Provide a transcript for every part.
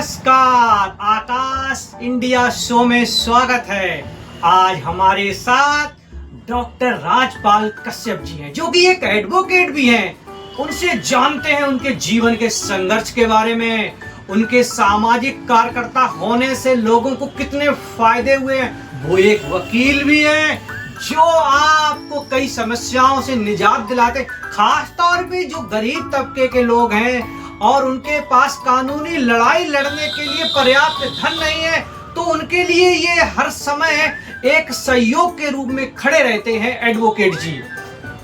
नमस्कार, आकाश India show में स्वागत है। आज हमारे साथ डॉक्टर राजपाल कश्यप जी हैं, जो कि एक एडवोकेट भी हैं। उनसे जानते हैं उनके जीवन के संघर्ष के बारे में, उनके सामाजिक कार्यकर्ता होने से लोगों को कितने फायदे हुए हैं। वो एक वकील भी हैं जो आपको कई समस्याओं से निजात दिलाते, खास तौर पे जो गरीब तबके के लोग हैं और उनके पास कानूनी लड़ाई लड़ने के लिए पर्याप्त धन नहीं है, तो उनके लिए ये हर समय एक सहयोग के रूप में खड़े रहते हैं। एडवोकेट जी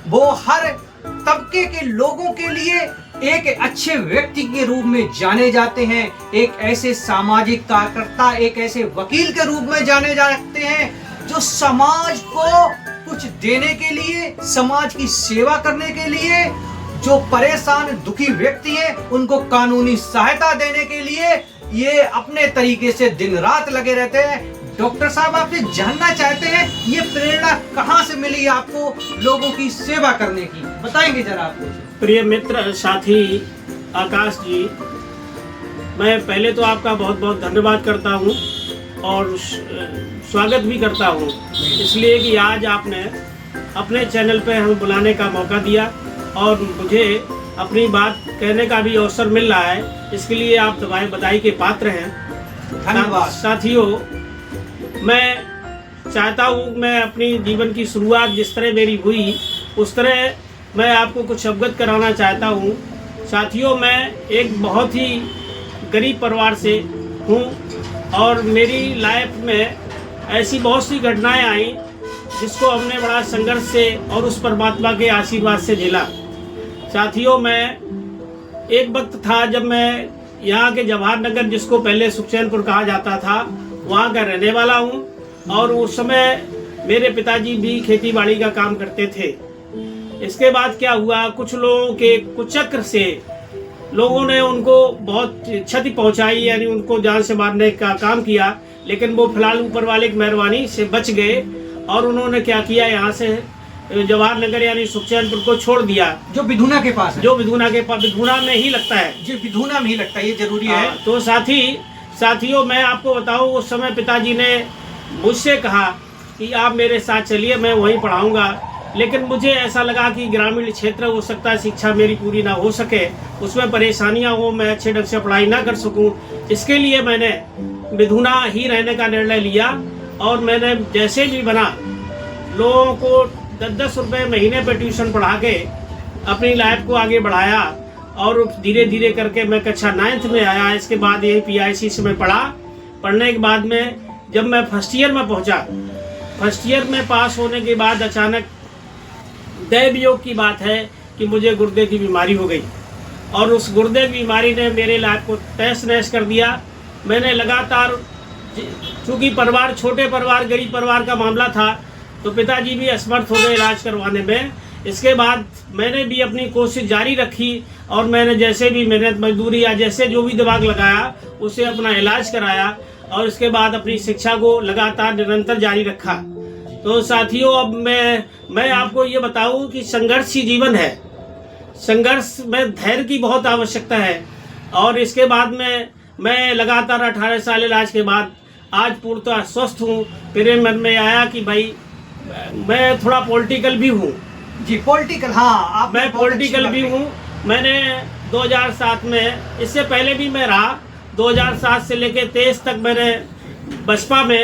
वो हर तबके के लोगों के लिए एक अच्छे व्यक्ति के रूप में जाने जाते हैं, एक ऐसे सामाजिक कार्यकर्ता, एक ऐसे वकील के रूप में जाने जाते हैं जो समाज को कुछ देने के लिए, समाज की सेवा करने के लिए, जो परेशान दुखी व्यक्ति हैं उनको कानूनी सहायता देने के लिए ये अपने तरीके से दिन रात लगे रहते हैं। डॉक्टर साहब, आपसे जानना चाहते हैं ये प्रेरणा कहाँ से मिली आपको लोगों की सेवा करने की, बताएंगे जरा आपको। प्रिय मित्र साथी आकाश जी, मैं पहले तो आपका बहुत बहुत धन्यवाद करता हूँ और स्वागत भी करता हूँ, इसलिए कि आज आपने अपने चैनल पे हमें बुलाने का मौका दिया और मुझे अपनी बात कहने का भी अवसर मिल रहा है। इसके लिए आप बधाई के पात्र हैं। धन्यवाद। साथियों, मैं चाहता हूँ मैं अपनी जीवन की शुरुआत जिस तरह मेरी हुई उस तरह मैं आपको कुछ अवगत कराना चाहता हूँ। साथियों, मैं एक बहुत ही गरीब परिवार से हूँ और मेरी लाइफ में ऐसी बहुत सी घटनाएं आई जिसको हमने बड़ा संघर्ष से और उस परमात्मा के आशीर्वाद से झेला। साथियों, मैं एक वक्त था जब मैं यहाँ के जवाहर नगर, जिसको पहले सुखचैनपुर कहा जाता था, वहाँ का रहने वाला हूँ और उस समय मेरे पिताजी भी खेती बाड़ी का काम करते थे। इसके बाद क्या हुआ, कुछ लोगों के कुचक्र से लोगों ने उनको बहुत क्षति पहुंचाई, यानी उनको जान से मारने का काम किया, लेकिन वो फिलहाल ऊपर वाले की मेहरबानी से बच गए और उन्होंने क्या किया, यहाँ से जवाहर नगर यानी सुखचैनपुर को छोड़ दिया, जो विधुना के पास है। जो विधुना के पास, विधुना में ही लगता है जी, विधुना में ही लगता है, ये जरूरी है। तो साथियों, मैं आपको बताऊं, उस समय पिताजी ने मुझसे कहा कि आप मेरे साथ चलिए, मैं वहीं पढ़ाऊंगा। लेकिन मुझे ऐसा लगा कि ग्रामीण क्षेत्र हो सकता है शिक्षा मेरी पूरी ना हो सके, उसमें परेशानियां हो, मैं अच्छे ढंग से पढ़ाई ना कर सकूं। इसके लिए मैंने विधुना ही रहने का निर्णय लिया और मैंने जैसे भी बना लोगों को 10-10 रुपये महीने पे ट्यूशन पढ़ा के अपनी लाइफ को आगे बढ़ाया और धीरे धीरे करके मैं कक्षा 9th में आया। इसके बाद यही PIC से मैं पढ़ा। पढ़ने के बाद में जब मैं फर्स्ट ईयर में पहुंचा, फर्स्ट ईयर में पास होने के बाद अचानक दैवयोग की बात है कि मुझे गुर्दे की बीमारी हो गई और उस गुर्दे की बीमारी ने मेरे लाइफ को तहस नहस कर दिया। मैंने लगातार, चूँकि परिवार छोटे परिवार, गरीब परिवार का मामला था, तो पिताजी भी असमर्थ हो गए इलाज करवाने में। इसके बाद मैंने भी अपनी कोशिश जारी रखी और मैंने जैसे भी मेहनत मजदूरी या जैसे जो भी दिमाग लगाया उसे अपना इलाज कराया और इसके बाद अपनी शिक्षा को लगातार निरंतर जारी रखा। तो साथियों, अब मैं आपको ये बताऊं कि संघर्ष ही जीवन है। संघर्ष में धैर्य की बहुत आवश्यकता है और इसके बाद में मैं लगातार 18 साल इलाज के बाद आज पूर्णतः स्वस्थ हूँ। मेरे मन में आया कि भाई मैं थोड़ा पॉलिटिकल भी हूँ। जी, पॉलिटिकल, हाँ, मैं पॉलिटिकल भी हूँ। मैंने 2007 में, इससे पहले भी मैं रहा, 2007 से लेकर 23 तक मैंने बसपा में